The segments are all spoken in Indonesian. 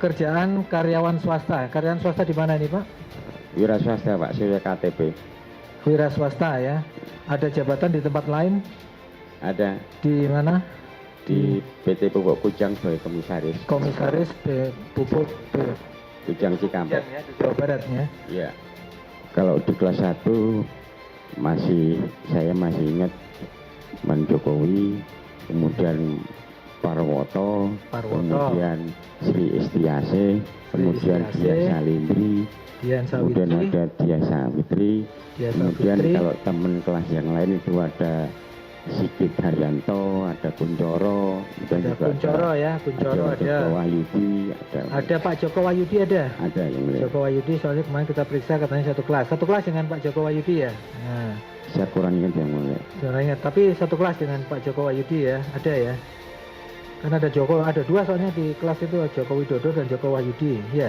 Kerjaan karyawan swasta. Karyawan swasta di mana ini, Pak? Wira swasta, Pak, sesuai KTP. Wira swasta ya. Ada jabatan di tempat lain? Ada Di mana? di PT Pupuk Kujang sebagai komisaris. Komisaris Pupuk Kujang Cikampek. ya, di Jawa Barat ya. Iya. Kalau di kelas 1 saya masih ingat Man Jokowi, kemudian Parwoto, kemudian Sri Istiase, kemudian Diah Salindri, kemudian ada Diah Savitri, kemudian kalau teman kelas yang lain itu ada Sigit Haryanto, ada Kuncoro, ada Kuncoro ya, Kuncoro ada. Joko Wahyudi, ada Pak Joko Wahyudi ada. Ada yang mulia. Joko Wahyudi soalnya kemarin kita periksa katanya satu kelas dengan Pak Joko Wahyudi ya. Nah, saya kurang ingat yang mulia. kurang ingat, tapi satu kelas dengan Pak Joko Wahyudi ya, ada ya. Karena ada dua soalnya di kelas itu, Joko Widodo dan Joko Wahyudi ya.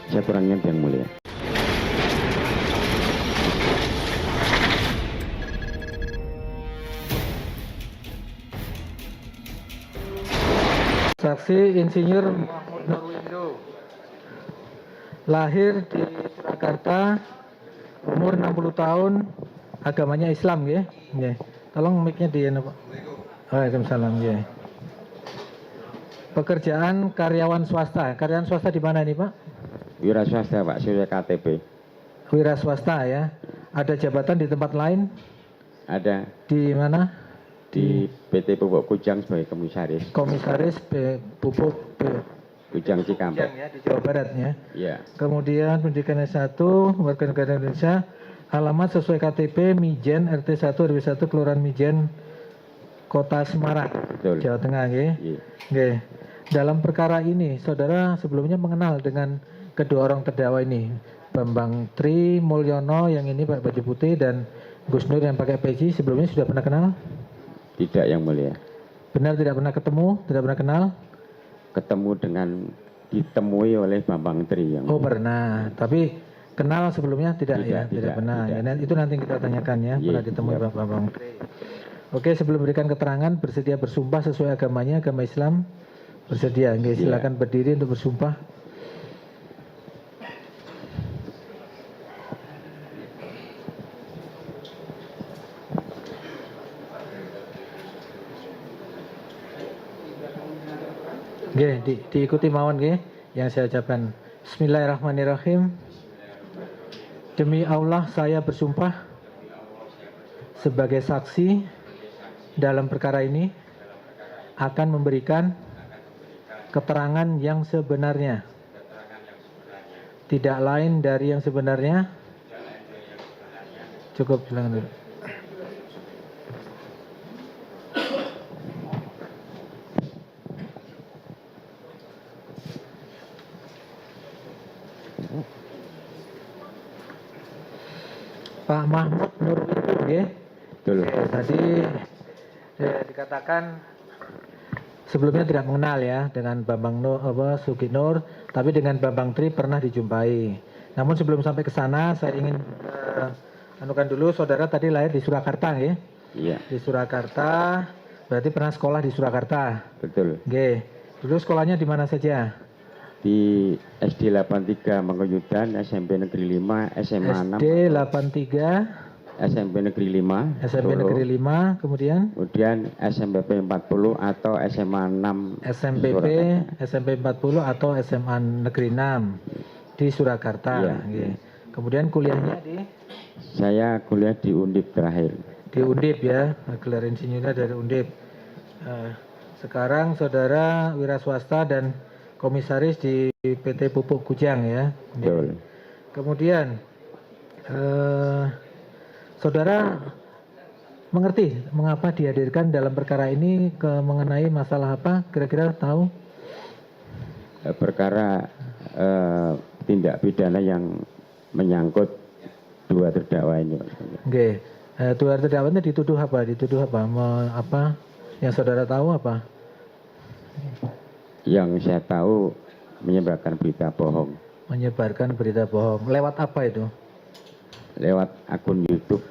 Saya kurang ingat yang mulia. Saksi Insinyur Mahmud Nurwindo, lahir di Surakarta, umur 60 tahun, agamanya Islam ya. Tolong mic-nya di Pak. Waalaikumsalam ya. Pekerjaan karyawan swasta. Karyawan swasta di mana ini, Pak? Wira swasta, Pak, sesuai KTP. Wira swasta ya. Ada jabatan di tempat lain? Ada Di mana? di PT Pupuk Kujang sebagai komisaris. Komisaris Pupuk Kujang Cikampek ya, di Jawa Barat ya. Iya. Kemudian pendidikan S1, warga negara Indonesia, alamat sesuai KTP Mijen RT 1 RW 1 Kelurahan Mijen Kota Semarang, Betul. Jawa Tengah nggih. Iya. Nggih. Dalam perkara ini saudara sebelumnya mengenal dengan kedua orang terdakwa ini, Bambang Tri Mulyono yang ini pakai baju putih dan Gus Nur yang pakai peci, sebelumnya sudah pernah kenal? Tidak yang mulia. Benar tidak pernah ketemu, tidak pernah kenal? Ketemu dengan ditemui oleh Bambang Tri yang Oh pernah, tapi kenal sebelumnya tidak ya? Tidak pernah. tidak. Ya, itu nanti kita tanyakan ya, Iya, pernah ditemui iya. Bambang Tri. Oke, sebelum berikan keterangan, bersedia bersumpah sesuai agamanya, agama Islam? Bersedia, oke, silakan berdiri untuk bersumpah. Oke, diikuti mawon nggih yang saya ucapkan. Bismillahirrahmanirrahim. Demi Allah saya bersumpah sebagai saksi dalam perkara ini akan memberikan keterangan yang sebenarnya, tidak lain dari yang sebenarnya. Cukup, silakan dulu. Pak Mahmud Nurwindo nggih. Betul. Tadi dikatakan sebelumnya tidak mengenal ya dengan Bambang Sugi Nur, tapi dengan Bambang Tri pernah dijumpai. Namun sebelum sampai ke sana saya ingin anukan dulu, saudara tadi lahir di Surakarta ya? Iya. Di Surakarta, berarti pernah sekolah di Surakarta. Betul. Oke. Dulu sekolahnya di mana saja? Di SD 83 Mangkuyudan, SMP Negeri 5, SMA 6. SD 83, SMP Negeri 5. SMP Solo. Negeri 5, kemudian Kemudian SMPP 40 atau SMA 6. SMPP, Surakarta. SMP 40 atau SMA Negeri 6 di Surakarta. Iya. Oke. Kemudian kuliahnya Saya kuliah di Undip terakhir. di Undip ya, gelar insinyurnya dari Undip. Sekarang saudara wira swasta dan komisaris di PT Pupuk Kujang ya. Betul. Kemudian saudara mengerti mengapa dihadirkan dalam perkara ini, mengenai masalah apa? Kira-kira tahu? Perkara tindak pidana yang menyangkut dua terdakwa ini, Pak. Oke. Dua terdakwanya dituduh apa? Dituduh apa? Apa? Yang saudara tahu apa? Yang saya tahu menyebarkan berita bohong. Menyebarkan berita bohong. Lewat apa itu? Lewat akun YouTube.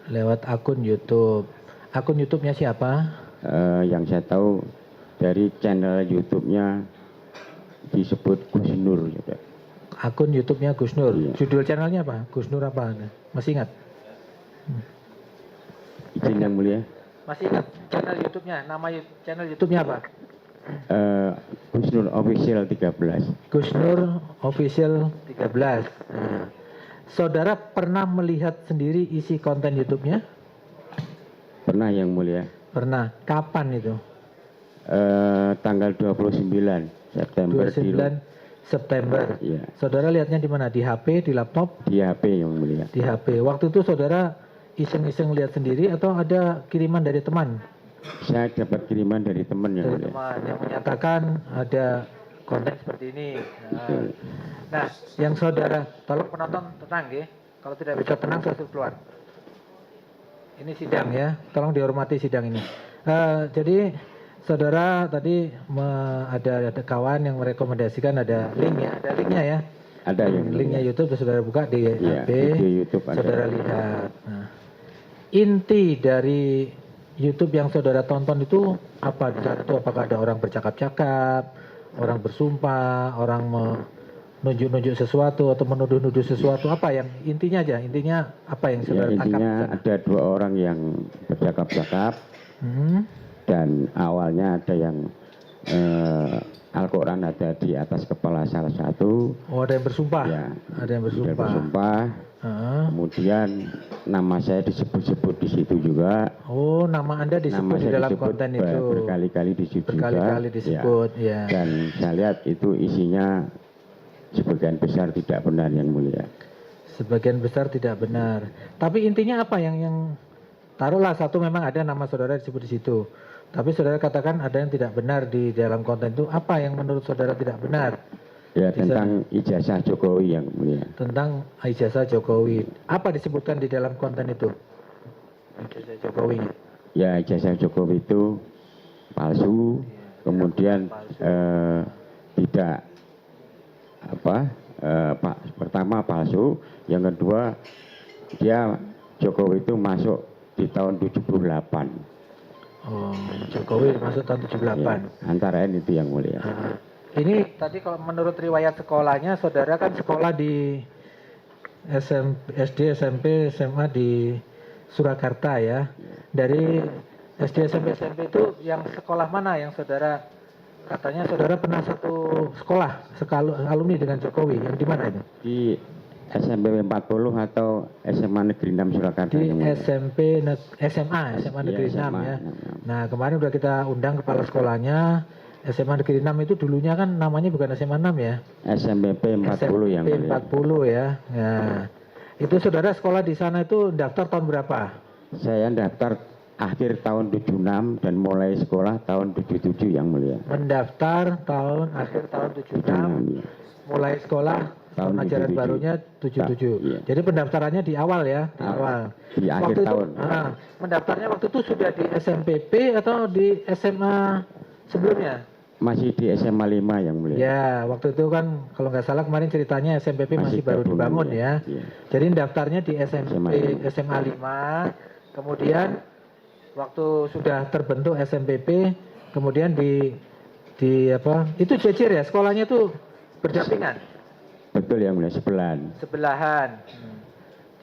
Lewat akun YouTube. Akun YouTube-nya siapa? Yang saya tahu dari channel YouTube-nya disebut Gus Nur juga. Akun YouTube-nya Gus Nur. Iya. Judul channelnya apa? Gus Nur apa? Masih ingat? Izin yang mulia. Masih ingat channel YouTube-nya? Nama channel YouTube-nya apa? Gus Nur Official 13. Gus Nur Official 13. Nah, saudara pernah melihat sendiri isi konten YouTube-nya? Pernah yang mulia. Pernah. Kapan itu? Tanggal 29 September 29 September. Iya. Saudara lihatnya di mana? Di HP, di laptop? di HP yang mulia. Di HP. Waktu itu saudara iseng-iseng lihat sendiri atau ada kiriman dari teman? Saya dapat kiriman dari teman yang Dari mulia. teman yang menyatakan ada konten seperti ini. Betul. Nah, yang saudara, tolong penonton tenang ya. Kalau tidak bisa tenang, saya suruh keluar. Ini sidang ya, tolong dihormati sidang ini. Jadi saudara tadi ada kawan yang merekomendasikan ada link ya, ada linknya ya. Ada yang Linknya mulia. YouTube saudara buka di Iya, HP, video YouTube ada. saudara lihat. Nah, inti dari YouTube yang saudara tonton itu apa? Di sana itu apakah ada orang bercakap-cakap, orang bersumpah, orang menunjuk-nunjuk sesuatu atau menuduh-nuduh sesuatu? Apa yang intinya aja? Intinya apa yang Ya, saudara tangkap? intinya di sana? ada dua orang yang bercakap-cakap Hmm, dan awalnya ada yang Al-Quran ada di atas kepala salah satu. Oh, ada yang bersumpah. Ya, Ada yang dia bersumpah. bersumpah. Heeh. Kemudian nama saya disebut-sebut di situ juga. Oh, nama Anda disebut Nama di saya dalam disebut konten itu. berkali-kali disebut Berkali-kali juga. disebut, ya. Dan saya lihat itu isinya sebagian besar tidak benar yang mulia. Sebagian besar tidak benar. Tapi intinya apa yang taruhlah satu memang ada nama saudara disebut di situ. Tapi saudara katakan ada yang tidak benar di dalam konten itu. Apa yang menurut saudara tidak benar? Ya, Di tentang ijazah Jokowi yang mulia. Tentang ijazah Jokowi. Apa disebutkan di dalam konten itu? Ijazah Jokowi. Ya, ijazah Jokowi itu palsu, kemudian tidak pertama palsu, yang kedua dia Jokowi itu masuk di tahun 78. Oh, Jokowi masuk tahun 78. Ya, antara lain itu yang mulia. Nah, ini tadi kalau menurut riwayat sekolahnya, saudara kan sekolah di SD, SMP, SMA di Surakarta ya. Dari SD, SMP, SMP itu yang sekolah mana yang saudara katanya saudara pernah satu sekolah alumni dengan Jokowi, yang di mana itu? Di SMP 40 atau SMA Negeri 6 Surakarta. Di yang mulia. SMA Negeri 6 SMA, ya. 6. Nah, kemarin udah kita undang kepala sekolahnya. SMA Negeri 6 itu dulunya kan namanya bukan SMA 6 ya. SMP 40 yang SMP mulia. 40 ya. Nah, itu saudara sekolah di sana itu daftar tahun berapa? Saya daftar akhir tahun 76 dan mulai sekolah tahun 77 yang mulia. Mendaftar akhir tahun 76, Ya. mulai sekolah tahun ajaran 77. barunya 77. Iya. Jadi pendaftarannya di awal ya, di awal. Di akhir Waktu itu, tahun. mendaftarnya waktu itu sudah di SMPP atau di SMA sebelumnya? Masih di SMA 5 yang mulia. Ya, waktu itu kan kalau nggak salah kemarin ceritanya SMPP masih baru gabung, dibangun ya. Iya. Jadi daftarnya di SMA 5, kemudian waktu sudah terbentuk SMPP, kemudian di apa? Itu jejer ya, sekolahnya itu berdampingan. Betul yang mulia, Sebelahan.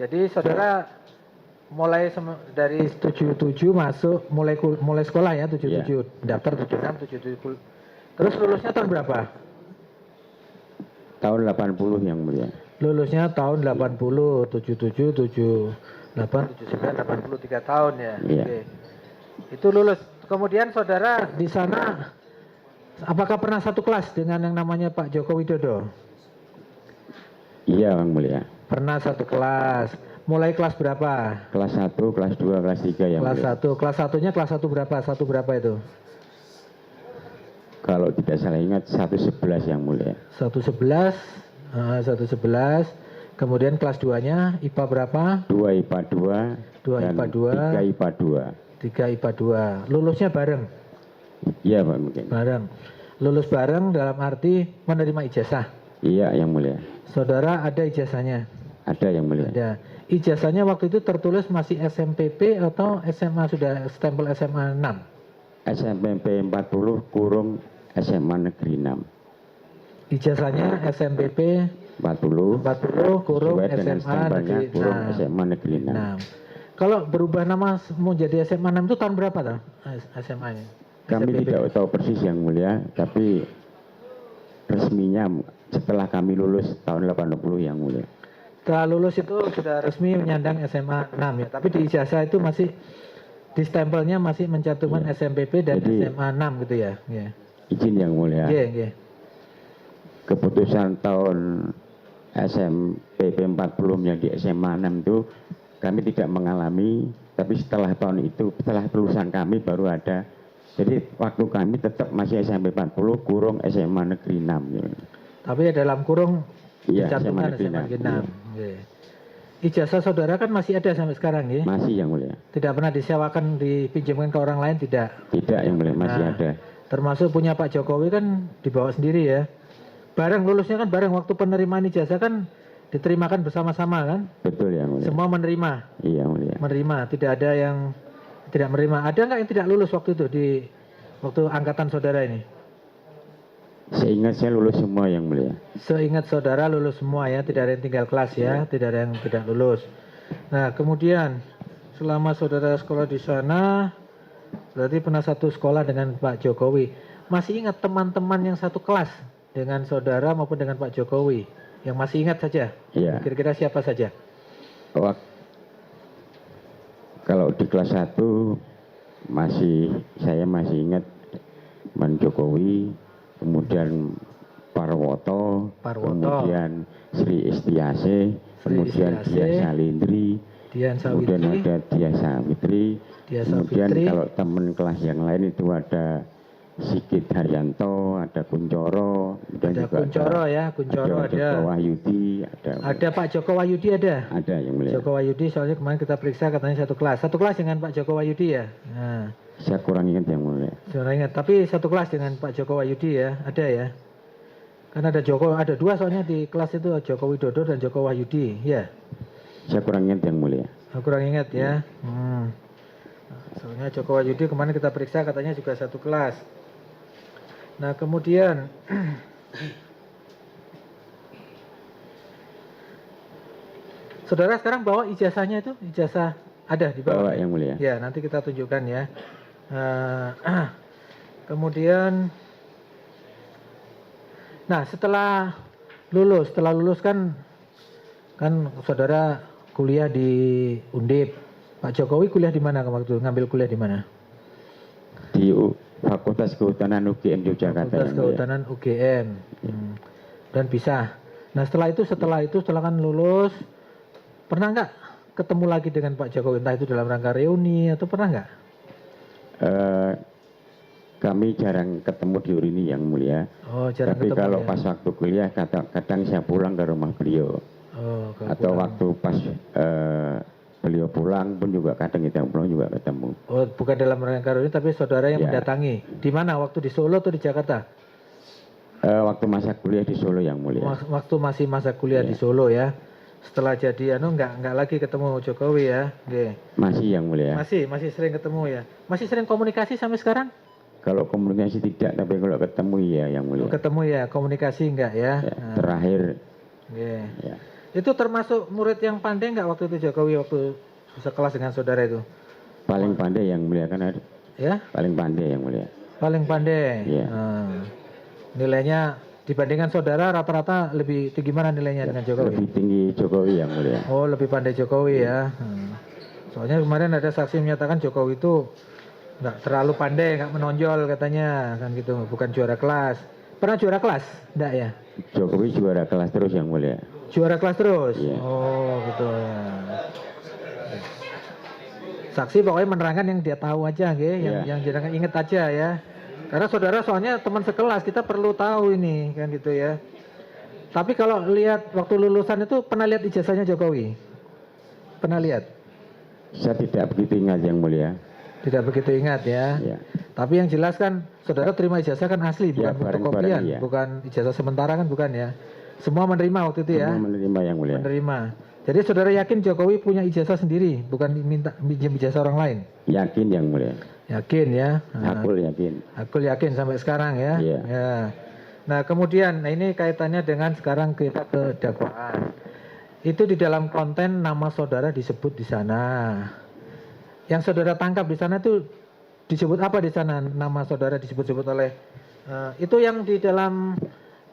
Jadi saudara mulai dari 77 masuk mulai sekolah ya 77, daftar 76, 77. Terus lulusnya tahun berapa? Tahun 80 yang mulia. Lulusnya tahun 80, 77, 78, 79, 83 tahun ya. Iya. Oke. Itu lulus. Kemudian saudara di sana apakah pernah satu kelas dengan yang namanya Pak Joko Widodo? Iya yang mulia. Pernah satu kelas. Mulai kelas berapa? Kelas 1, kelas 2, kelas 3 yang Kelas mulia. 1. Kelas 1-nya kelas 1 berapa? 1 berapa itu? Kalau tidak salah ingat 111 yang mulia. 111. 111. Kemudian kelas 2-nya IPA berapa? 2 IPA 2 2 dan IPA 2. 3 IPA 2. 3 IPA 2. Lulusnya bareng? Iya Pak mungkin. Bareng. Lulus bareng dalam arti menerima ijazah. Iya yang mulia. Saudara ada ijazahnya? Ada yang mulia. Ada. Ijazahnya waktu itu tertulis masih SMPP atau SMA sudah stempel SMA 6? SMP 40 kurung SMA Negeri 6. Ijazahnya SMPP 40 kurung sesuai dengan SMA stempelnya negeri kurung 6. SMA Negeri 6. Kalau berubah nama mau jadi SMA 6 itu tahun berapa tuh SMA-nya? Kami SMPP? tidak tahu persis yang mulia, tapi resminya setelah kami lulus tahun 80 yang mulia. Setelah lulus itu sudah resmi menyandang SMA 6 ya, tapi di ijazah itu masih di stempelnya masih mencantumkan SMPP dan Jadi, SMA 6 gitu ya. Iya. Izin yang mulia. Iya. Keputusan tahun SMPP 40 menjadi SMA 6 itu kami tidak mengalami, tapi setelah tahun itu, setelah lulusan kami baru ada. Jadi waktu kami tetap masih SMP 40 kurung SMA Negeri 6. Ya. Tapi ya dalam kurung Iya, dicantumkan SMA Negeri 6. Iya. Ijazah saudara kan masih ada sampai sekarang ya? Masih yang mulia. Tidak pernah disewakan, dipinjamkan ke orang lain, tidak? Tidak yang mulia, masih Nah, ada. Termasuk punya Pak Jokowi kan dibawa sendiri ya. Bareng lulusnya kan bareng, waktu penerimaan ijazah kan diterimakan bersama-sama kan? Betul yang mulia. Semua menerima. Iya mulia. Menerima, tidak ada yang tidak menerima. Ada nggak yang tidak lulus waktu itu di waktu angkatan saudara ini? Seingat saya lulus semua yang mulia. Seingat saudara lulus semua ya, tidak ada yang tinggal kelas ya, tidak ada yang tidak lulus. Nah, kemudian selama saudara sekolah di sana, berarti pernah satu sekolah dengan Pak Jokowi. Masih ingat teman-teman yang satu kelas dengan saudara maupun dengan Pak Jokowi? Yang masih ingat saja? Iya. Kira-kira siapa saja? Kalau di kelas 1 saya masih ingat Man Jokowi, kemudian Parwoto, kemudian Sri Istiase, kemudian Diah Salindri, kemudian ada Diah Sawitri, kemudian kalau teman kelas yang lain itu ada Sigit Haryanto, ada Kuncoro, dan ada juga Kuncoro ya, Kuncoro ada. Joko Wahyudi, Ada Pak Joko Wahyudi ada. Ada yang mulia. Joko Wahyudi soalnya kemarin kita periksa katanya satu kelas dengan Pak Joko Wahyudi ya. Nah, saya kurang ingat yang mulia. kurang ingat, tapi satu kelas dengan Pak Joko Wahyudi ya, ada ya. Karena ada dua soalnya di kelas itu, Joko Widodo dan Joko Wahyudi ya. Saya kurang ingat yang mulia. Kurang ingat ya. Soalnya Joko Wahyudi kemarin kita periksa katanya juga satu kelas. Nah kemudian saudara sekarang bawa ijazahnya itu, ijazah ada di bawah. Bawa yang mulia. Ya nanti kita tunjukkan ya. Kemudian, nah setelah lulus kan saudara kuliah di Undip. Pak Jokowi kuliah di mana waktu ngambil kuliah di mana? Di Fakultas Kehutanan UGM Yogyakarta. Fakultas Kehutanan UGM. Dan pisah. Nah setelah kan lulus, pernah nggak ketemu lagi dengan Pak Jokowi? Entah itu dalam rangka reuni atau pernah nggak? Kami jarang ketemu di Urini yang mulia. Oh, jarang Tapi ketemu kalau ya? pas waktu kuliah kadang saya pulang ke rumah beliau. Atau waktu pas beliau pulang pun juga kadang kita pulang juga ketemu. Oh, bukan dalam rangka reuni tapi saudara yang mendatangi. Di mana? Waktu di Solo atau di Jakarta? Waktu masa kuliah di Solo yang mulia. Waktu masih masa kuliah di Solo ya. Setelah jadi nggak lagi ketemu Jokowi ya. Masih yang mulia. Masih sering ketemu ya. Masih sering komunikasi sampai sekarang? Kalau komunikasi tidak, tapi kalau ketemu ya yang mulia. Ketemu ya, komunikasi enggak ya? Terakhir. Ya. Itu termasuk murid yang pandai nggak waktu itu Jokowi waktu sekelas dengan saudara itu? Paling pandai yang mulia kan ada. Ya? Paling pandai yang mulia. Paling pandai. Iya. Nilainya dibandingkan saudara rata-rata lebih tinggi mana nilainya dengan Jokowi? Lebih tinggi Jokowi yang mulia. Oh, lebih pandai Jokowi ya. Soalnya kemarin ada saksi menyatakan Jokowi itu nggak terlalu pandai, nggak menonjol katanya kan gitu, bukan juara kelas. Pernah juara kelas? Enggak ya? Jokowi juara kelas terus yang mulia. Juara kelas terus? Iya. Oh gitu ya. Saksi pokoknya menerangkan yang dia tahu aja, yang jangan inget aja ya. Karena saudara soalnya teman sekelas, kita perlu tahu ini kan gitu ya. Tapi kalau lihat waktu lulusan itu pernah lihat ijazahnya Jokowi? Pernah lihat? Saya tidak begitu ingat yang mulia. Tidak begitu ingat ya. Ya. Tapi yang jelas kan saudara terima ijazah kan asli, bukan fotokopian, bukan ijazah sementara kan bukan ya. Semua menerima waktu itu ya. Semua menerima yang mulia. Menerima. Jadi saudara yakin Jokowi punya ijazah sendiri, bukan minjem ijazah orang lain? Yakin yang mulia. Yakin ya. Aku yakin. Aku yakin sampai sekarang ya. Iya. Ya. Nah, kemudian, nah ini kaitannya dengan sekarang kita ke dakwaan. Itu di dalam konten nama saudara disebut di sana. Yang saudara tangkap di sana itu disebut apa di sana? Nama saudara disebut-sebut oleh itu yang di dalam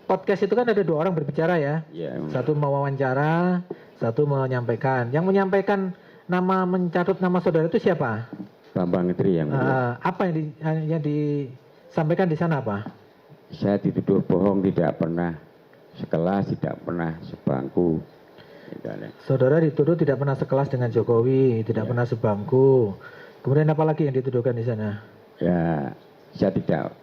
podcast itu kan ada 2 orang berbicara ya. Ya, Satu mewawancara, satu menyampaikan. Yang menyampaikan nama mencatut nama saudara itu siapa? Bambang Tri yang mulia. Apa yang disampaikan di sana apa? Saya dituduh bohong, tidak pernah sekelas, tidak pernah sebangku. Gitu, ya. Saudara dituduh tidak pernah sekelas dengan Jokowi, tidak pernah sebangku. Kemudian apa lagi yang dituduhkan di sana? Ya, saya tidak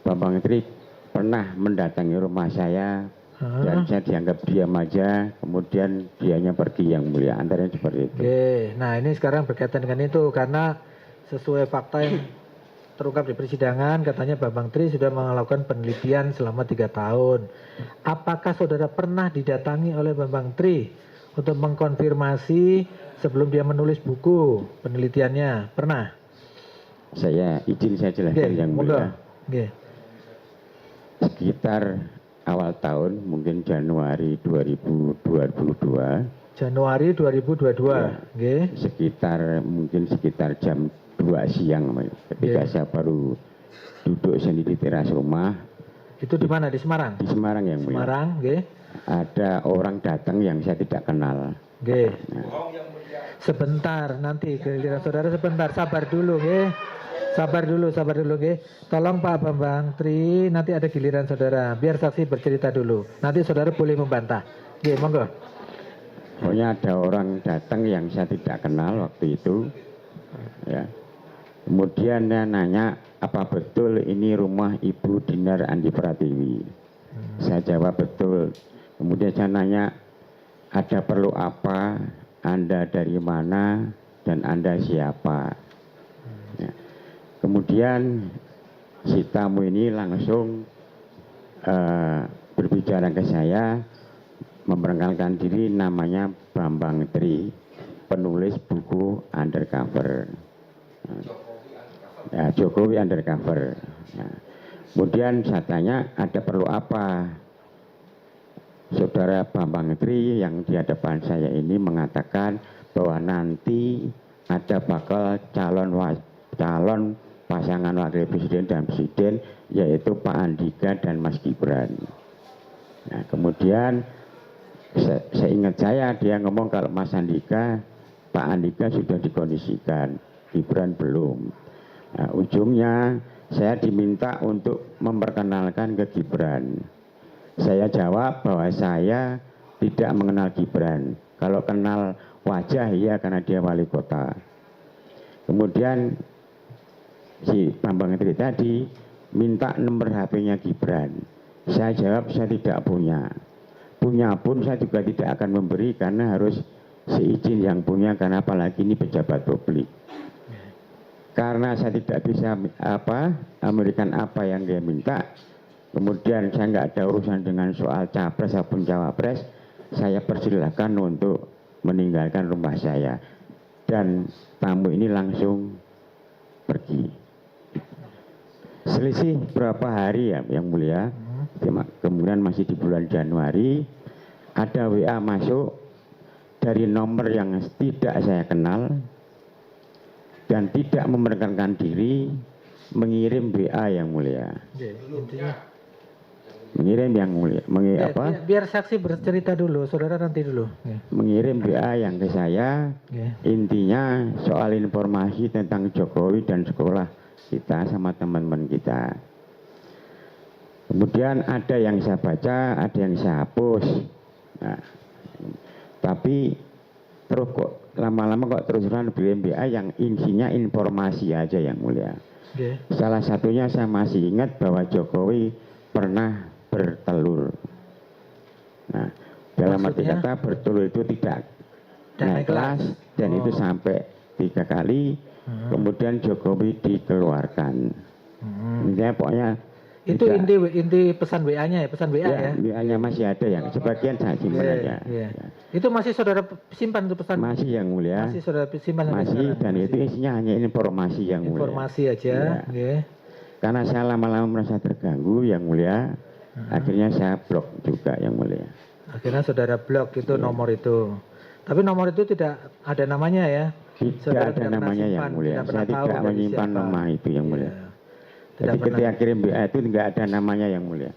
Bambang Tri pernah mendatangi rumah saya dan saya dianggap diam aja, kemudian dianya pergi yang mulia, antaranya seperti itu. Oke, nah ini sekarang berkaitan dengan itu karena sesuai fakta yang terungkap di persidangan katanya Bambang Tri sudah melakukan penelitian selama 3 tahun. Apakah saudara pernah didatangi oleh Bambang Tri untuk mengkonfirmasi sebelum dia menulis buku penelitiannya? Pernah? Saya jelaskan yang mulia. Oke. Sekitar awal tahun, mungkin Januari 2022. Januari 2022. Oke. Sekitar jam 2 siang ketika saya baru duduk sendiri di teras rumah. Itu di mana? Di Semarang? Di Semarang yang mulia. Semarang, oke. Ada orang datang yang saya tidak kenal. Oke. Sebentar, nanti giliran saudara sebentar, sabar dulu, oke. Sabar dulu, oke. Tolong Pak Bambang Tri, nanti ada giliran saudara. Biar saksi bercerita dulu. Nanti saudara boleh membantah. Oke, monggo. Pokoknya ada orang datang yang saya tidak kenal waktu itu. Ya. Kemudian dia nanya, apa betul ini rumah Ibu Dinar Andi Pratiwi? Saya jawab betul. Kemudian saya nanya, ada perlu apa? Anda dari mana? Dan Anda siapa? Ya. Kemudian si tamu ini langsung berbicara ke saya, memperkenalkan diri, namanya Bambang Tri, penulis buku Undercover. Ya, Jokowi Undercover. Ya. Kemudian saya tanya, ada perlu apa? Saudara Bambang Tri yang di hadapan saya ini mengatakan bahwa nanti ada bakal calon pasangan wakil presiden dan presiden, yaitu Pak Andika dan Mas Gibran. Nah, kemudian seingat saya dia ngomong kalau Mas Andika, Pak Andika sudah dikondisikan, Gibran belum. Nah, ujungnya saya diminta untuk memperkenalkan ke Gibran. Saya jawab bahwa saya tidak mengenal Gibran. Kalau kenal wajah ya, karena dia wali kota. Kemudian si Bambang Tri tadi minta nomor HP-nya Gibran. Saya jawab saya tidak punya. Punya pun saya juga tidak akan memberi karena harus seizin yang punya, karena apalagi ini pejabat publik. Karena saya tidak bisa memberikan apa yang dia minta. Kemudian saya nggak ada urusan dengan soal capres ataupun cawapres. Saya persilahkan untuk meninggalkan rumah saya. Dan tamu ini langsung pergi. Selisih berapa hari ya yang mulia, kemudian masih di bulan Januari, ada WA masuk dari nomor yang tidak saya kenal dan tidak memerkenalkan diri, mengirim WA yang mulia. Mengirim yang mulia, biar saksi bercerita dulu, saudara nanti dulu. Mengirim WA yang ke saya, intinya soal informasi tentang Jokowi dan sekolah kita sama teman-teman kita. Kemudian ada yang saya baca, ada yang saya hapus. Nah, tapi terus kok lama-lama kok terus-terusan BMBA yang isinya informasi aja yang mulia. Salah satunya saya masih ingat bahwa Jokowi pernah bertelur. Nah, dalam arti kata bertelur itu tidak naik kelas dan itu sampai 3 kali. Kemudian Jokowi dikeluarkan. Intinya pokoknya itu inti pesan WA-nya ya, pesan WA ya. WA-nya masih ada yang sebagian saya simpan aja. Ya. Itu masih saudara simpan itu pesan? Masih yang mulia. Masih saudara simpan? Masih, dan itu isinya hanya informasi yang mulia. Informasi aja. Karena saya lama-lama merasa terganggu yang mulia, akhirnya saya blok juga yang mulia. Akhirnya saudara blok itu nomor itu. Tapi nomor itu tidak ada namanya ya? Tidak Saudara ada pernah namanya yang simpan, mulia. tidak pernah Saya tahu tidak dari menyimpan siapa. nama itu yang mulia. Iya. Tidak Jadi pernah. ketika kirim WA itu nggak ada namanya yang mulia,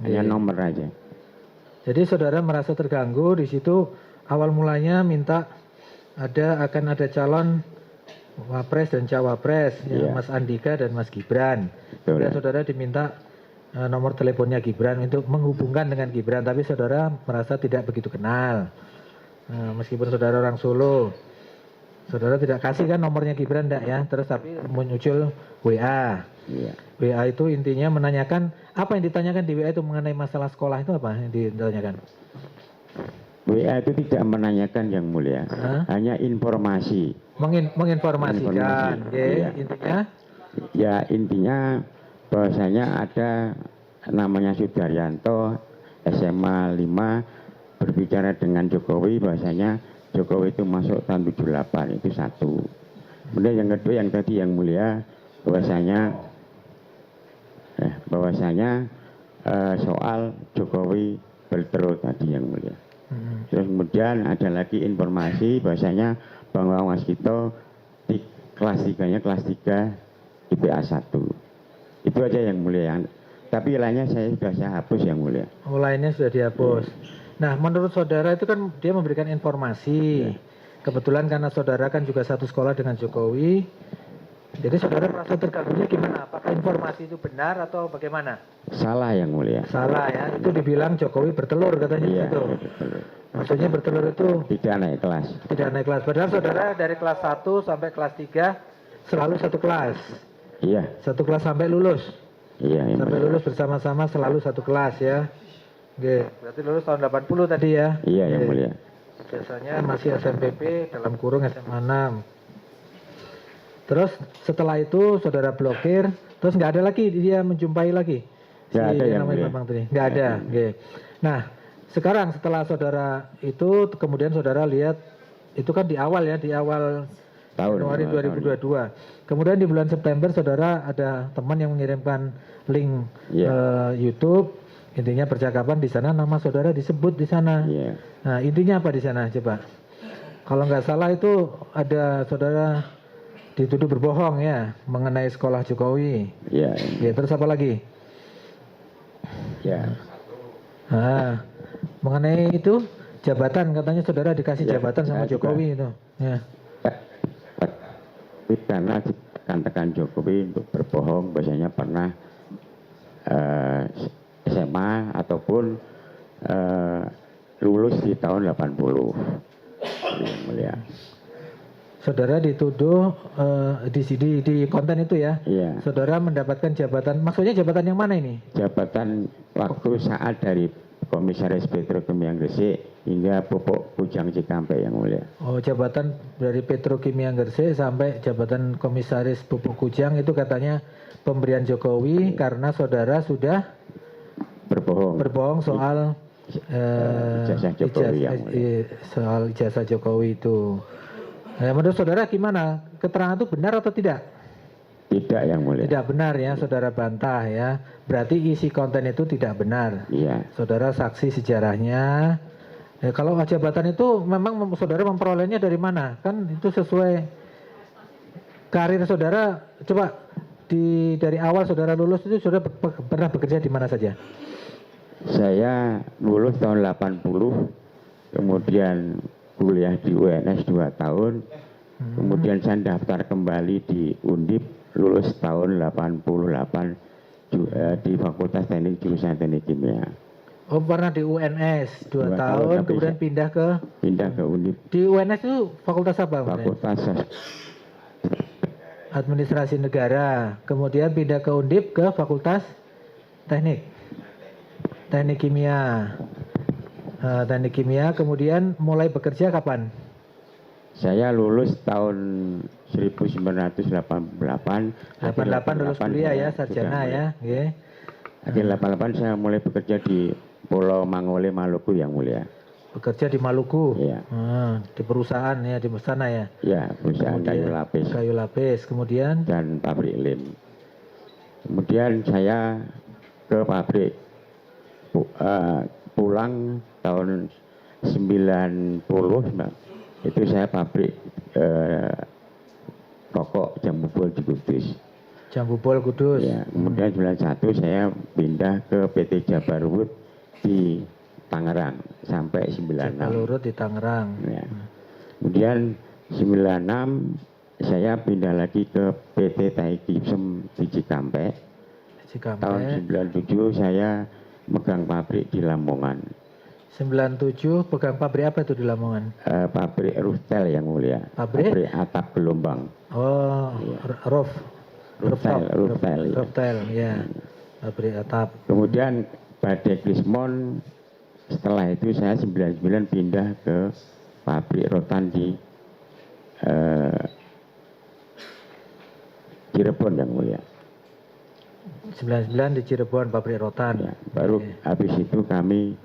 hanya Iya. nomor aja. Jadi saudara merasa terganggu di situ awal mulanya minta akan ada calon Wapres dan Cawapres, ya, Iya. Mas Andika dan Mas Gibran. Betul. Dan saudara diminta nomor teleponnya Gibran untuk menghubungkan dengan Gibran, tapi saudara merasa tidak begitu kenal. Meskipun saudara orang Solo, saudara tidak kasih kan nomornya Gibran enggak ya? Terus tapi muncul WA. Iya. WA itu intinya menanyakan, apa yang ditanyakan di WA itu mengenai masalah sekolah itu apa yang ditanyakan? WA itu tidak menanyakan yang mulia, hanya informasi. Menginformasikan, Informasi, iya. intinya. Ya intinya bahwasanya ada namanya Sudaryanto SMA 5 berbicara dengan Jokowi bahwasanya Jokowi itu masuk tahun 78 itu satu. Kemudian yang kedua yang tadi yang mulia bahwasanya soal Jokowi berterus tadi yang mulia. Terus kemudian ada lagi informasi bahwasanya bahwa Mas Kito di kelas 3-nya kelas 3 IPA 1. Itu aja yang mulia. Tapi lainnya saya hapus yang mulia. Lainnya sudah dihapus. Nah, menurut saudara itu kan dia memberikan informasi. Kebetulan karena saudara kan juga satu sekolah dengan Jokowi. Jadi saudara merasa terganggunya gimana? Apakah informasi itu benar atau bagaimana? Salah yang mulia. Salah ya. Itu dibilang Jokowi bertelur katanya Iya, gitu. betul. Maksudnya bertelur itu Tidak naik kelas. tidak naik kelas. Padahal saudara dari kelas 1 sampai kelas 3 selalu satu kelas. Iya, Satu kelas sampai lulus. iya yang Sampai mulia. lulus bersama-sama selalu satu kelas ya. Oke, berarti lulus tahun 80 tadi ya. Iya yang Oke. mulia. Biasanya masih SMPP dalam kurung SMA 6. Terus setelah itu saudara blokir, terus nggak ada lagi dia menjumpai lagi. Nggak ada yang namanya mulia. Bang tadi. Nggak ada. Oke. Nah, sekarang setelah saudara itu kemudian saudara lihat itu kan di awal ya, di awal Januari 2022. Kemudian di bulan September saudara ada teman yang mengirimkan link YouTube. Intinya percakapan di sana nama saudara disebut di sana. Iya. Nah, intinya apa di sana coba? Kalau nggak salah itu ada saudara dituduh berbohong ya mengenai sekolah Jokowi. Iya. Ya, terus apa lagi? Ya. Nah, mengenai itu jabatan katanya saudara dikasih Ya, jabatan sama saya juga. Jokowi itu. Ya. Karena dikatakan Jokowi untuk berbohong bahasanya pernah SMA ataupun lulus di tahun 80. Yang mulia. Saudara dituduh di konten itu ya. Iya. Saudara mendapatkan jabatan, maksudnya jabatan yang mana ini? Jabatan waktu saat dari Komisaris Petrokimia Gresik hingga Pupuk Kujang Cikampek yang mulia. Oh, jabatan dari Petrokimia Gresik sampai jabatan Komisaris Pupuk Kujang itu katanya pemberian Jokowi karena saudara sudah berbohong soal ijazah Jokowi yang mulia. soal ijazah Jokowi itu. Menurut saudara gimana? Keterangan itu benar atau tidak? Tidak yang mulia. Tidak benar ya, saudara bantah ya. Berarti isi konten itu tidak benar. Iya. Saudara saksi sejarahnya. Kalau jabatan itu memang saudara memperolehnya dari mana? Kan itu sesuai karir saudara. Coba dari awal saudara lulus itu saudara pernah bekerja di mana saja? Saya lulus tahun 80, kemudian kuliah di UNS 2 tahun, kemudian saya daftar kembali di Undip, lulus tahun 88 di Fakultas Teknik Jurusan Teknik Kimia. Oh, pernah di UNS 2 tahun, kemudian pindah ke Undip. Di UNS itu fakultas apa? Fakultas Administrasi Negara. Kemudian pindah ke Undip ke Fakultas Teknik Kimia. Teknik Kimia, kemudian mulai bekerja kapan? Saya lulus tahun 1988. 88 lulus kuliah ya, sarjana ya. Okay. Akhir 88 saya mulai bekerja di Pulau Mangole, Maluku yang mulia. Bekerja di Maluku? Iya. Di perusahaan ya, di sana ya? Iya, perusahaan kayu lapis. Kayu lapis, kemudian? Dan pabrik lem. Kemudian saya ke pabrik pulang tahun 90, itu saya pabrik rokok jam bubol di Kudus. Jam bubol Kudus. Ya, kemudian 91 saya pindah ke PT Jabarwood di Tangerang sampai 96. Jabarwood di Tangerang. Ya. Kemudian 96 saya pindah lagi ke PT Thai Gipsum di Cikampek. Tahun 97 saya megang pabrik di Lamongan. 97 pegang pabrik apa itu di Lamongan? Pabrik Ruftel yang mulia. Pabrik atap gelombang. Oh, ya. Ruftel, ya. Pabrik atap. Kemudian Badai Krismon, setelah itu saya 99 pindah ke pabrik rotan di Cirebon yang mulia. 99 di Cirebon pabrik rotan. Ya, baru habis itu kami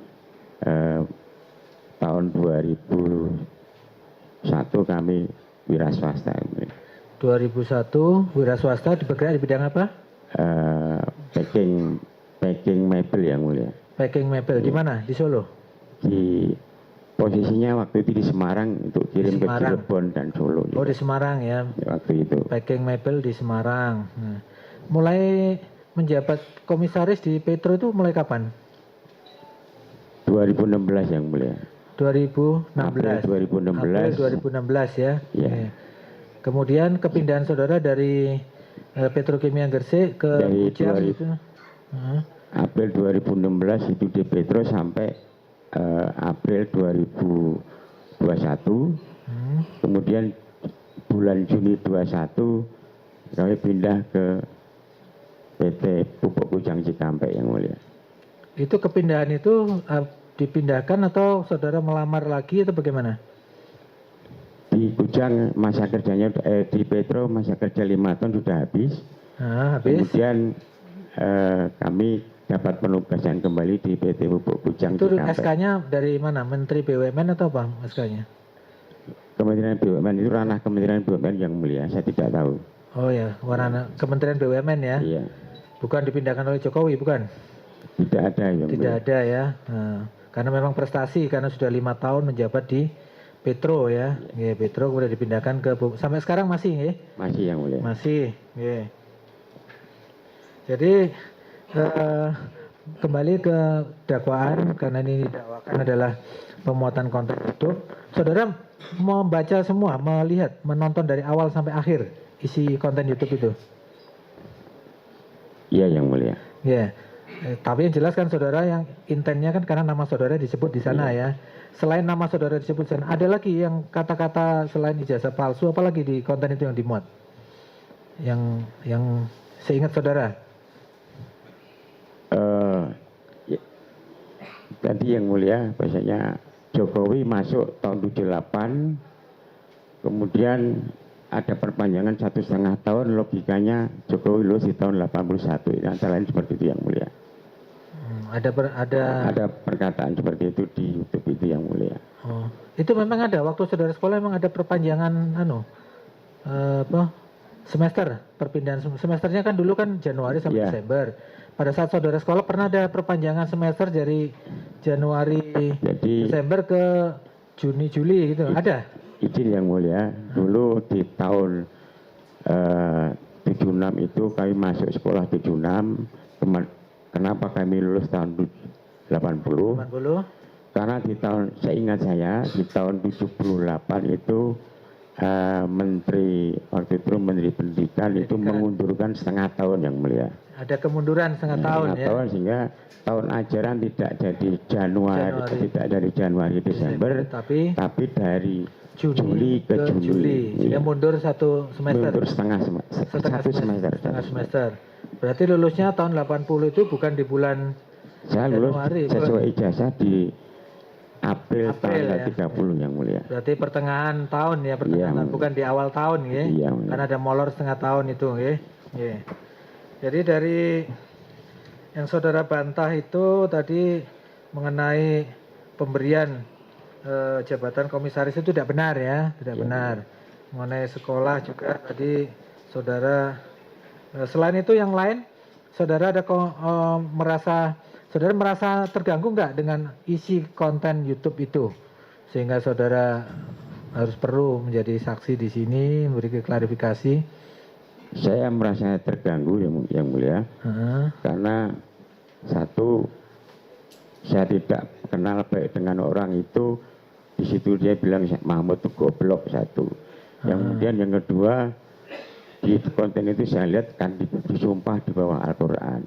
tahun 2001 kami wira swasta. 2001 wira swasta bergerak di bidang apa? Packing mebel yang mulia. Packing mebel di mana? Di Solo? Di posisinya waktu itu di Semarang untuk kirim ke Cirebon dan Solo. Oh di Semarang ya. Waktu itu. Packing mebel di Semarang. Nah, mulai menjabat komisaris di Petro itu mulai kapan? 2016 yang mulia. 2016. April 2016. April 2016 ya. Ya. Kemudian kepindahan saudara dari Petrokimia Gresik ke Kujang itu. April 2016 itu di Petro sampai April 2021. Kemudian bulan Juni 21 kami pindah ke PT Pupuk Kujang Cikampek yang mulia. Itu kepindahan itu dipindahkan atau saudara melamar lagi atau bagaimana? Di Kujang masa kerjanya di Petro masa kerja 5 tahun sudah habis. Habis. Kemudian kami dapat penugasan kembali di PT Pupuk Kujang Cikampek. Itu SK-nya dari mana? Menteri BUMN atau apa SK-nya? Kementerian BUMN itu ranah Kementerian BUMN yang mulia, saya tidak tahu. Oh ya, ranah Kementerian BUMN ya? Iya. Bukan dipindahkan oleh Jokowi, bukan? Tidak ada yang Tidak ada ya. Karena memang prestasi, karena sudah 5 tahun menjabat di Petro ya. Ya, Petro kemudian dipindahkan ke sampai sekarang masih ya? Masih yang mulia. Masih. Ya. Jadi kembali ke dakwaan, karena ini didakwakan adalah pemuatan konten YouTube. Saudara membaca semua, melihat, menonton dari awal sampai akhir isi konten YouTube itu? Iya yang mulia. Ya. Tapi yang jelas kan saudara yang intennya kan karena nama saudara disebut di sana ya. Selain nama saudara disebut di sana, ada lagi yang kata-kata selain ijazah palsu, apalagi di konten itu yang dimuat? Yang seingat saudara? Tadi yang mulia, bahasanya Jokowi masuk tahun 78, kemudian ada perpanjangan 1,5 tahun, logikanya Jokowi lulus di tahun 81, antara lain seperti itu yang mulia. Ada perkataan seperti itu di YouTube itu yang mulia. Oh, itu memang ada waktu saudara sekolah, memang ada perpanjangan semester, perpindahan semesternya kan dulu kan Januari sampai Desember. Pada saat saudara sekolah pernah ada perpanjangan semester dari Januari Desember ke Juni Juli gitu, ada? Izin yang mulia, dulu di tahun 76 itu kami masuk sekolah 76. Kenapa kami lulus tahun 80? Karena di tahun, saya ingat di tahun 78 itu Menteri waktu itu Menteri Pendidikan itu mengundurkan 1/2 tahun yang mulia. Ada kemunduran setengah tahun ya. Tahun, sehingga tahun ajaran tidak jadi tidak dari Januari Desember, tapi dari Juli ke Juli. Sehingga mundur satu semester. Mundur setengah semester. Berarti lulusnya tahun 80 itu bukan di bulan Januari. Saya lulus sesuai ijazah di April tanggal 30 yang mulia. Berarti pertengahan tahun ya, bukan di awal tahun ya. Karena ada molor setengah tahun itu ya. Jadi dari yang saudara bantah itu tadi mengenai pemberian jabatan komisaris itu tidak benar ya, tidak benar. Mengenai sekolah juga tadi saudara, selain itu yang lain saudara saudara merasa terganggu nggak dengan isi konten YouTube itu, sehingga saudara harus perlu menjadi saksi di sini memberi klarifikasi? Saya merasa terganggu yang mulia, karena satu, saya tidak kenal baik dengan orang itu. Di situ dia bilang Mahmud itu goblok, satu. Yang kemudian yang kedua, di konten itu saya lihat kan disumpah di bawah Al-Quran.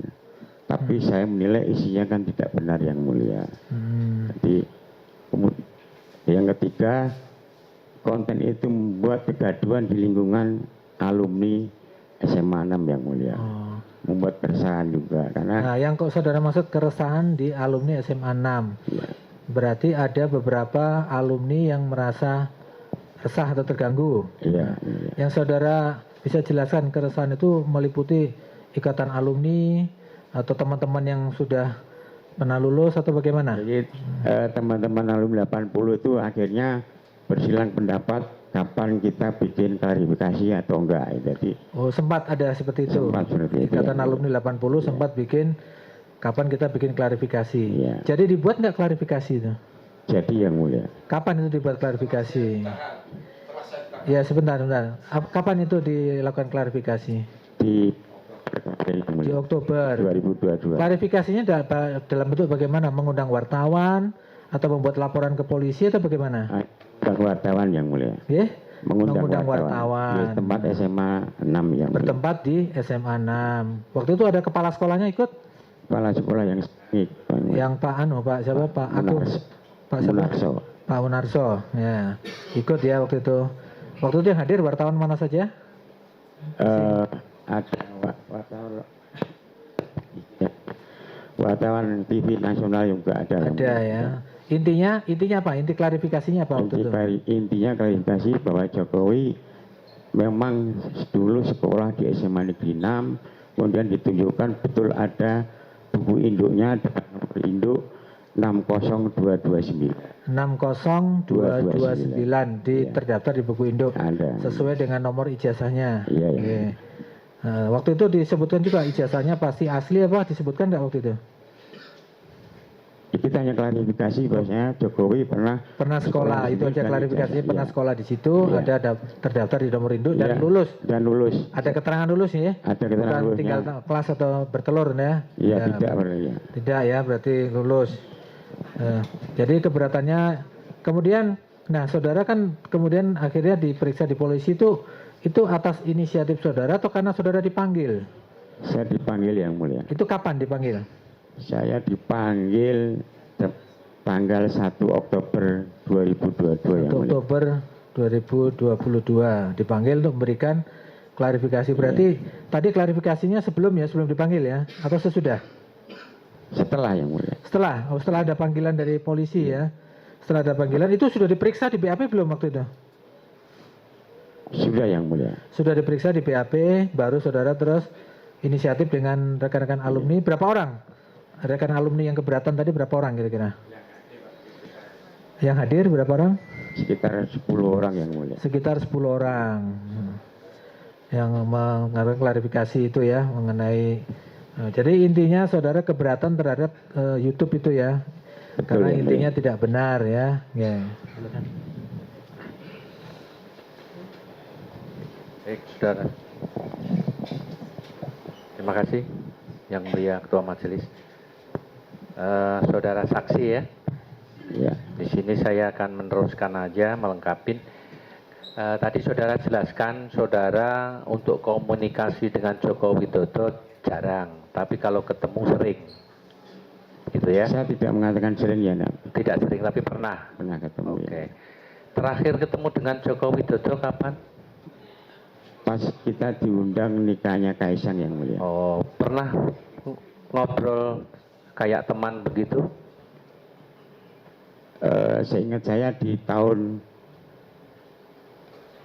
Tapi saya menilai isinya kan tidak benar yang mulia. Jadi kemudian yang ketiga, konten itu membuat kegaduhan di lingkungan alumni SMA 6 yang mulia. Membuat keresahan juga karena. Nah, yang kok saudara maksud keresahan di alumni SMA 6? Ya. Berarti ada beberapa alumni yang merasa resah atau terganggu. Iya. Yang saudara bisa jelaskan keresahan itu meliputi ikatan alumni atau teman-teman yang sudah pernah lulus atau bagaimana? Jadi teman-teman alumni 80 itu akhirnya bersilang pendapat kapan kita bikin klarifikasi atau enggak. Jadi sempat ada seperti itu. Sempat seperti itu. Ikatan alumni 80 sempat bikin kapan kita bikin klarifikasi. Ya. Jadi dibuat nggak klarifikasi itu? Jadi yang mulia. Kapan itu dibuat klarifikasi? Ya sebentar. Kapan itu dilakukan klarifikasi? Di Oktober 2022. Klarifikasinya dalam bentuk bagaimana? Mengundang wartawan atau membuat laporan ke polisi atau bagaimana? Mengundang wartawan yang mulia. Mengundang wartawan. Di tempat SMA 6 yang mulia. Bertempat di SMA 6. Waktu itu ada kepala sekolahnya ikut? Kepala sekolah yang Pak siapa? Pak Munarso. Pak Munarso, ya ikut ya waktu itu. Waktu itu yang hadir wartawan mana saja? Ada wartawan TV nasional juga ada. Ada ya. Intinya apa? Inti klarifikasinya apa waktu itu? Intinya klarifikasi bahwa Jokowi memang dulu sekolah di SMA Negeri 6, kemudian ditunjukkan betul ada buku induknya dengan nomor induk 60229. 60229 terdaftar di buku induk. Ada. Sesuai dengan nomor ijazahnya. Iya. Waktu itu disebutkan juga ijazahnya pasti asli apa? Disebutkan nggak waktu itu? Kita hanya klarifikasi bahwasanya Jokowi pernah sekolah itu aja klarifikasinya, pernah sekolah di situ, ada terdaftar di nomor induk dan lulus. Ada keterangan lulus ya? Ada keterangan lulus. Tinggal kelas atau bertelur ya? Iya, tidak ya. Tidak ya, berarti lulus. Jadi keberatannya kemudian, saudara kan kemudian akhirnya diperiksa di polisi itu atas inisiatif saudara atau karena saudara dipanggil? Saya dipanggil yang mulia. Itu kapan dipanggil? Saya dipanggil tanggal 1 Oktober 2022 yang mulia. Oktober 2022 dipanggil untuk memberikan klarifikasi. Berarti tadi klarifikasinya sebelum dipanggil ya atau sesudah? Setelah yang mulia. Setelah ada panggilan dari polisi ya. Setelah ada panggilan itu sudah diperiksa di BAP belum waktu itu? Sudah yang mulia. Sudah diperiksa di BAP, baru saudara terus inisiatif dengan rekan-rekan alumni. Berapa orang? Rekan alumni yang keberatan tadi berapa orang kira-kira? Yang hadir berapa orang? Sekitar 10 orang yang mulia. Sekitar 10 orang. Yang mengambil klarifikasi itu ya mengenai. Jadi intinya saudara keberatan terhadap YouTube itu ya. Betul, karena ya, intinya tidak benar ya. Baik, saudara. Terima kasih yang mulia Ketua Majelis. Saudara saksi ya. Ya. Di sini saya akan meneruskan aja, melengkapin. Tadi saudara jelaskan, saudara untuk komunikasi dengan Joko Widodo jarang, tapi kalau ketemu sering, gitu ya? Saya tidak mengatakan sering ya, Nak. Tidak sering, tapi pernah. Pernah ketemu. Oke. Ya. Terakhir ketemu dengan Joko Widodo kapan? Pas kita diundang nikahnya Kaisang yang mulia. Oh, pernah ngobrol kayak teman begitu? Seingat saya di tahun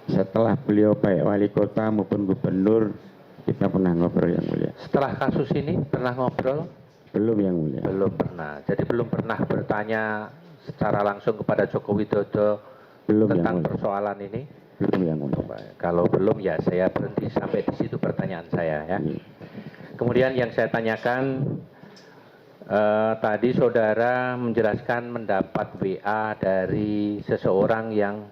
setelah beliau baik wali kota maupun gubernur, kita pernah ngobrol yang mulia. Setelah kasus ini pernah ngobrol? Belum yang mulia. Belum pernah. Jadi belum pernah bertanya secara langsung kepada Joko Widodo tentang persoalan ini? Belum yang mulia. Kalau belum ya saya berhenti sampai di situ pertanyaan saya ya. Kemudian yang saya tanyakan, tadi saudara menjelaskan mendapat WA dari seseorang yang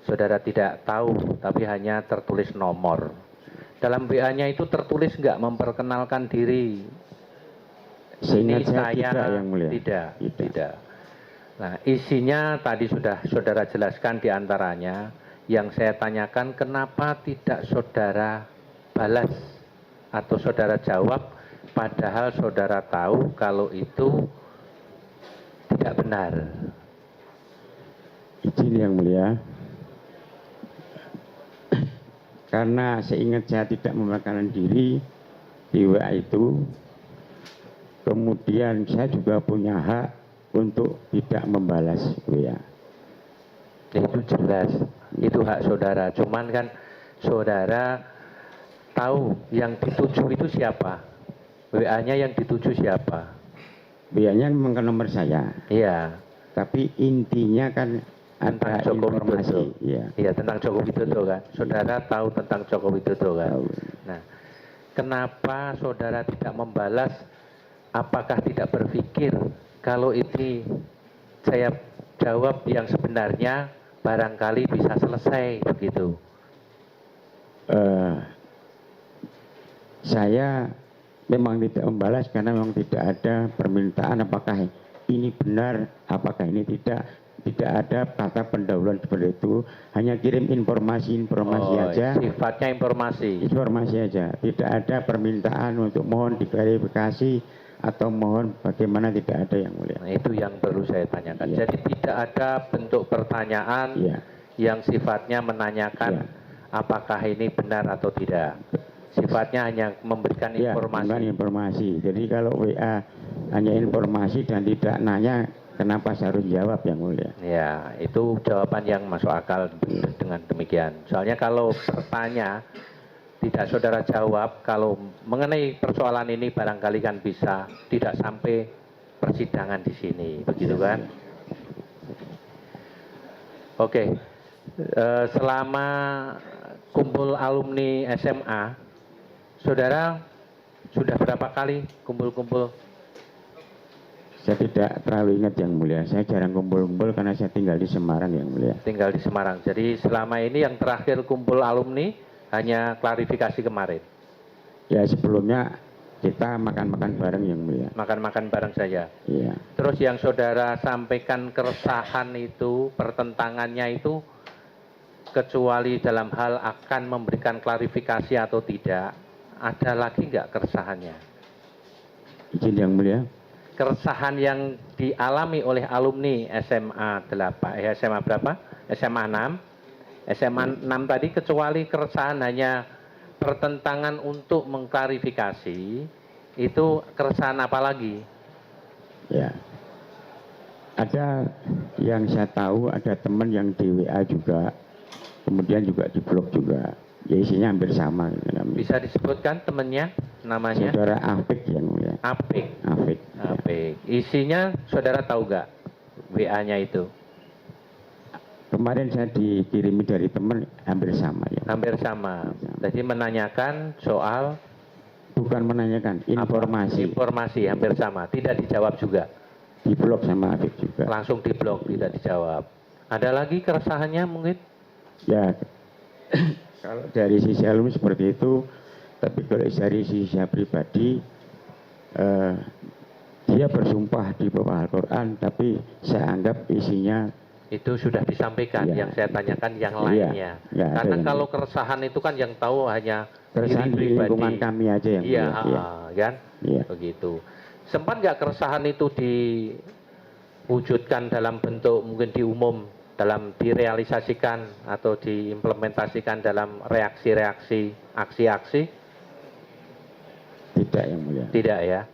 saudara tidak tahu, tapi hanya tertulis nomor. Dalam WA-nya itu tertulis nggak memperkenalkan diri? Seingat Ini saya tidak, Yang Mulia. Tidak. Nah, isinya tadi sudah saudara jelaskan diantaranya. Yang saya tanyakan, kenapa tidak saudara balas atau saudara jawab, padahal saudara tahu kalau itu tidak benar? Izin Yang Mulia. Karena seingat saya tidak memperkenalkan diri di WA itu, kemudian saya juga punya hak untuk tidak membalas WA. Itu jelas, itu hak saudara. Cuman kan saudara tahu yang dituju itu siapa? WA-nya yang dituju siapa? WA-nya memang ke nomor saya, Iya, tapi intinya kan tentang ada Joko informasi. Widodo. Iya. Iya, tentang Joko Widodo kan. Saudara tahu tentang Joko Widodo kan. Tahu. Nah, kenapa saudara tidak membalas? Apakah tidak berpikir kalau ini saya jawab yang sebenarnya barangkali bisa selesai begitu? Saya memang tidak membalas karena memang tidak ada permintaan apakah ini benar, apakah ini tidak. Tidak ada kata pendahuluan seperti itu, hanya kirim informasi aja. Sifatnya informasi. Informasi aja, tidak ada permintaan untuk mohon diklarifikasi atau mohon bagaimana, tidak ada, Yang Mulia. Nah, itu yang perlu saya tanyakan. Iya. Jadi tidak ada bentuk pertanyaan Iya. yang sifatnya menanyakan apakah ini benar atau tidak. Sifatnya hanya memberikan Ya, informasi. informasi. Jadi kalau WA hanya informasi dan tidak nanya, kenapa saya harus jawab, Yang Mulia? Ya, itu jawaban yang masuk akal dengan demikian. Soalnya kalau bertanya tidak saudara jawab, kalau mengenai persoalan ini barangkali kan bisa tidak sampai persidangan di sini, begitu kan? Oke, selama kumpul alumni SMA, saudara sudah berapa kali kumpul-kumpul? Saya tidak terlalu ingat, Yang Mulia. Saya jarang kumpul-kumpul karena saya tinggal di Semarang, Yang Mulia. Tinggal di Semarang. Jadi selama ini yang terakhir kumpul alumni hanya klarifikasi kemarin. Ya, sebelumnya kita makan-makan bareng, Yang Mulia. Makan-makan bareng saja. Iya. Terus yang saudara sampaikan keresahan itu, pertentangannya itu, kecuali dalam hal akan memberikan klarifikasi atau tidak, ada lagi nggak keresahannya? Izin, Yang Mulia. Keresahan yang dialami oleh alumni SMA 8, SMA berapa? SMA 6. SMA 6 tadi, kecuali keresahan hanya pertentangan untuk mengklarifikasi, itu keresahan apa lagi? Ya. Ada yang saya tahu, ada teman yang di WA juga, kemudian juga di blog juga. Ya, isinya hampir sama. Bisa disebutkan temannya, namanya? Saudara Afik, Yang Mulia. Apik. Afik. Apik. Isinya saudara tahu nggak WA-nya itu? Kemarin saya dikirimi dari teman hampir sama, ya. Hampir sama. Jadi menanyakan soal Bukan menanyakan, informasi. Informasi hampir sama, tidak dijawab juga. Di blog sama Afik juga. Langsung diblok, tidak dijawab. Ada lagi keresahannya mungkin? Ya, kalau dari sisi alumni seperti itu, tapi kalau dari sisi saya pribadi, dia bersumpah di bawah Al-Quran, tapi saya anggap isinya Itu sudah disampaikan, Iya. yang saya tanyakan yang Iya. lainnya. Iya, ada Karena yang- kalau keresahan itu kan yang tahu hanya keresahan di diri pribadi. lingkungan kami aja, Yang Iya, mulia. kan? Iya. Begitu. Sempat nggak keresahan itu diwujudkan dalam bentuk mungkin diumum, dalam direalisasikan atau diimplementasikan dalam reaksi-reaksi, aksi-aksi? Tidak, Yang Mulia. Tidak ya.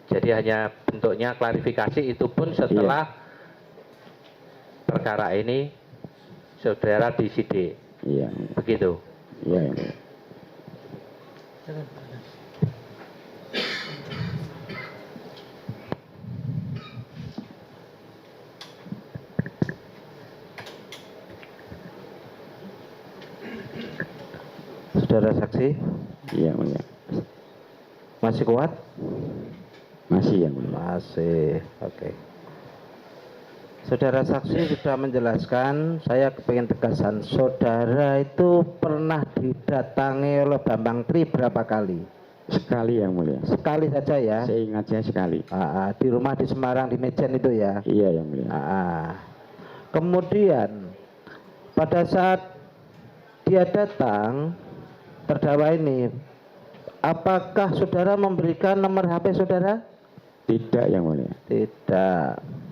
Jadi hanya bentuknya klarifikasi, itu pun setelah perkara ini saudara disidik. Iya, Begitu. iya, Yang Mulia. Saudara saksi, Iya, Mulia. Masih kuat? Masih yang mulia. Masih. Oke. Saudara saksi sudah menjelaskan, saya kepengen tegasan. Saudara itu pernah didatangi oleh Bambang Tri berapa kali? Sekali yang mulia. Sekali saja ya? Saya ingat saya sekali. Di rumah di Semarang, di Mejen itu ya? Iya yang mulia. Kemudian pada saat dia datang, terdakwa ini, apakah saudara memberikan nomor HP saudara? Tidak yang mulia. Tidak.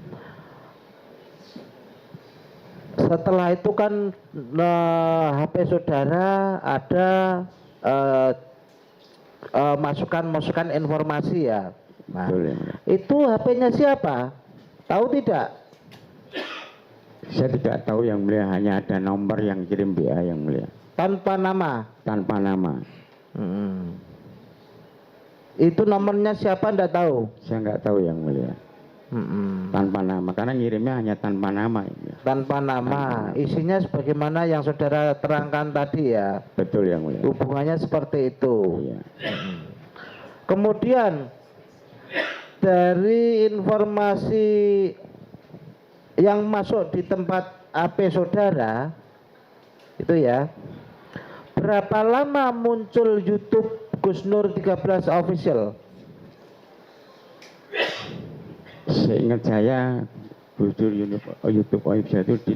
Setelah itu kan HP saudara ada masukan informasi ya. Nah, Betul yang mulia. itu HP-nya siapa? Tahu tidak? Saya tidak tahu yang mulia, hanya ada nomor yang kirim WA yang mulia. Tanpa nama? Tanpa nama. Itu nomornya siapa enggak tahu? Saya nggak tahu yang mulia. Tanpa nama, karena ngirimnya hanya tanpa nama. Ya. Tanpa nama, isinya sebagaimana yang saudara terangkan tadi ya. Betul yang mulia. Hubungannya seperti itu. Iya. Kemudian dari informasi yang masuk di tempat HP saudara itu ya, berapa lama muncul YouTube Gus Nur 13 official? Seingat saya Gus Dur YouTube official itu di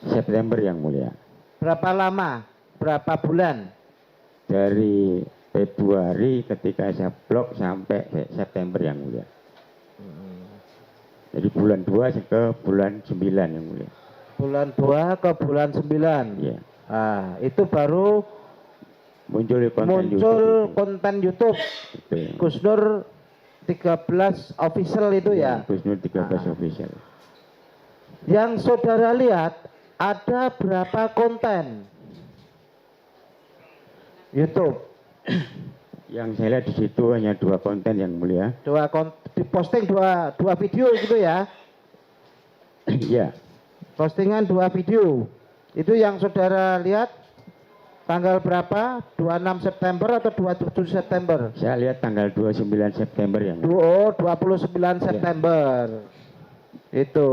September yang mulia. Berapa lama? Berapa bulan? Dari Februari ketika saya blog sampai September yang mulia. Jadi bulan 2 ke bulan 9 yang mulia. Bulan 2 ke bulan 9. Iya. Itu baru Muncul konten YouTube. Betul. Gus Nur 13 official itu ya. Gus Nur 13 official. Yang saudara lihat ada berapa konten YouTube? Yang saya lihat di situ hanya 2 konten yang mulia. Diposting dua video gitu ya? Iya. Postingan 2 video. Itu yang saudara lihat tanggal berapa? 26 September atau 27 September? Saya lihat tanggal 29 September yang 29 September. Itu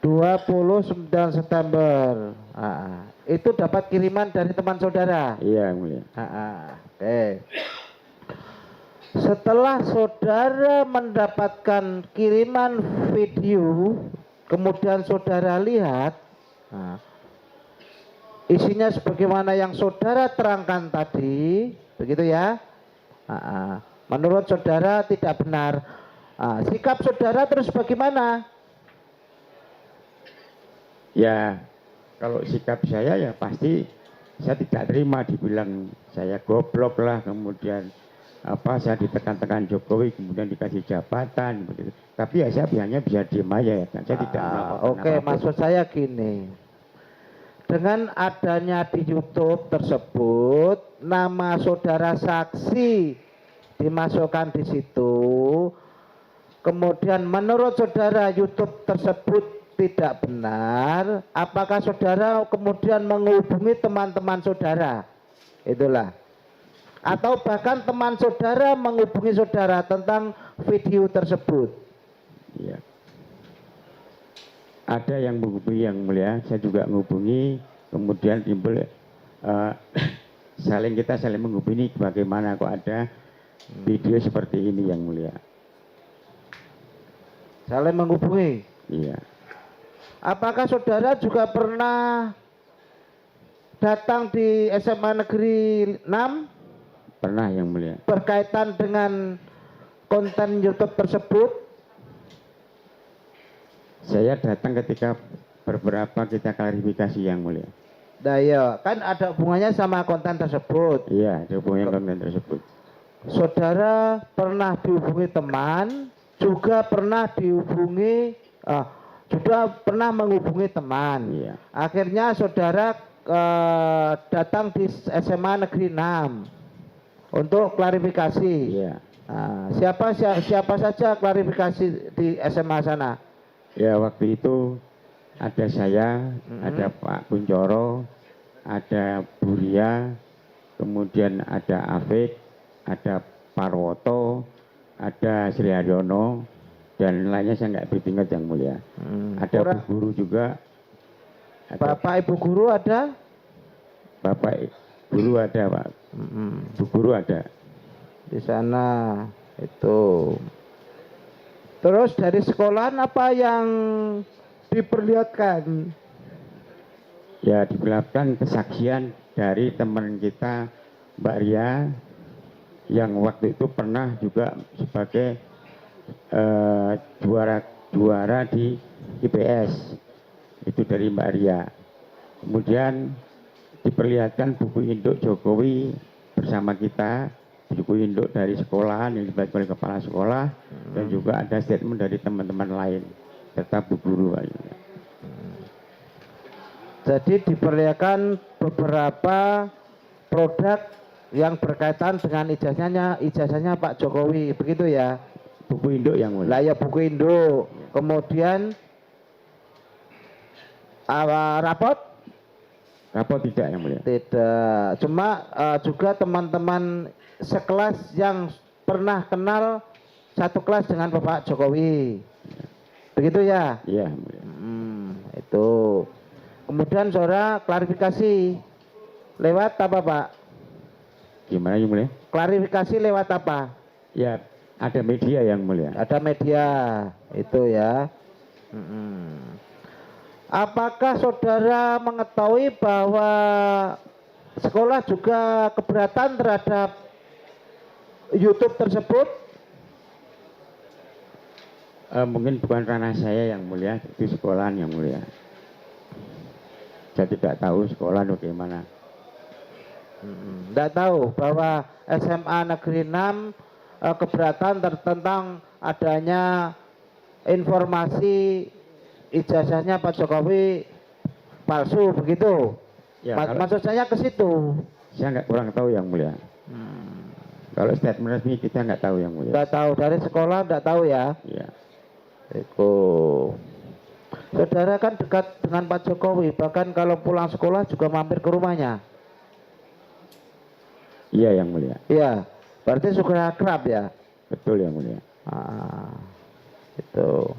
29 September. Itu dapat kiriman dari teman saudara. Iya, yang mulia. Oke. Setelah saudara mendapatkan kiriman video, kemudian saudara lihat, isinya sebagaimana yang saudara terangkan tadi, begitu ya. Menurut saudara tidak benar. Sikap saudara terus bagaimana? Ya, kalau sikap saya ya pasti saya tidak terima dibilang saya goblok lah, kemudian saya ditekan-tekan Jokowi, kemudian dikasih jabatan begitu. Tapi ya saya hanya bisa diem aja ya, saya tidak melakukan Oke, maksud saya gini. Dengan adanya di YouTube tersebut, nama saudara saksi dimasukkan di situ. Kemudian menurut saudara YouTube tersebut tidak benar, apakah saudara kemudian menghubungi teman-teman saudara? Itulah. Atau bahkan teman saudara menghubungi saudara tentang video tersebut. Iya. Ada yang menghubungi yang mulia, saya juga menghubungi, kemudian timbul kita saling menghubungi, bagaimana kok ada video seperti ini yang mulia. Saling menghubungi? Iya. Apakah saudara juga pernah datang di SMA Negeri 6? Pernah yang mulia. Berkaitan dengan konten YouTube tersebut? Saya datang ketika beberapa kita klarifikasi yang mulia. Nah ya, kan ada hubungannya sama konten tersebut. Iya, ada hubungannya konten tersebut. Saudara pernah dihubungi teman, juga pernah dihubungi, sudah pernah menghubungi teman. Iya. Akhirnya saudara datang di SMA Negeri 6 untuk klarifikasi. Iya. Siapa saja klarifikasi di SMA sana? Ya, waktu itu ada saya, ada Pak Kuncoro, ada Buria, kemudian ada Afik, ada Parwoto, ada Sri Haryono, dan lainnya saya nggak begitu ingat yang mulia. Ada Bu Guru juga. Ada Bapak Ibu guru ada? Bapak Guru ada, Pak. Bu Guru ada. Di sana itu. Terus dari sekolahan apa yang diperlihatkan? Ya, diperlihatkan kesaksian dari teman kita Mbak Ria yang waktu itu pernah juga sebagai juara di IPS. Itu dari Mbak Ria. Kemudian diperlihatkan buku induk Jokowi bersama kita, buku induk dari sekolahan yang dibaca oleh kepala sekolah, dan juga ada statement dari teman-teman lain serta Bu Guru. Jadi diperlihatkan beberapa produk yang berkaitan dengan ijazahnya Pak Jokowi, begitu ya? Buku induk yang mulia. Lah ya buku induk. Kemudian rapot? Rapot tidak yang mulia. Tidak. Cuma juga teman-teman sekelas yang pernah kenal satu kelas dengan Bapak Jokowi. Begitu ya? Iya, yang mulia. Itu. Kemudian saudara klarifikasi lewat apa Pak? Gimana yang mulia? Klarifikasi lewat apa? Ya, ada media yang mulia. Ada media itu ya. Apakah saudara mengetahui bahwa sekolah juga keberatan terhadap YouTube tersebut? Mungkin bukan ranah saya yang mulia, itu sekolahan yang mulia. Saya tidak tahu sekolah bagaimana. Tidak tahu bahwa SMA Negeri 6 keberatan tentang adanya informasi ijazahnya Pak Jokowi palsu begitu. Ya, Maksud saya ke situ. saya nggak kurang tahu yang mulia. Kalau statement resmi kita nggak tahu yang mulia. Tidak tahu dari sekolah, tidak tahu ya. Iya. Eko. Saudara kan dekat dengan Pak Jokowi, bahkan kalau pulang sekolah juga mampir ke rumahnya. Iya yang mulia. Iya, berarti sudah akrab ya. Betul yang mulia. Itu.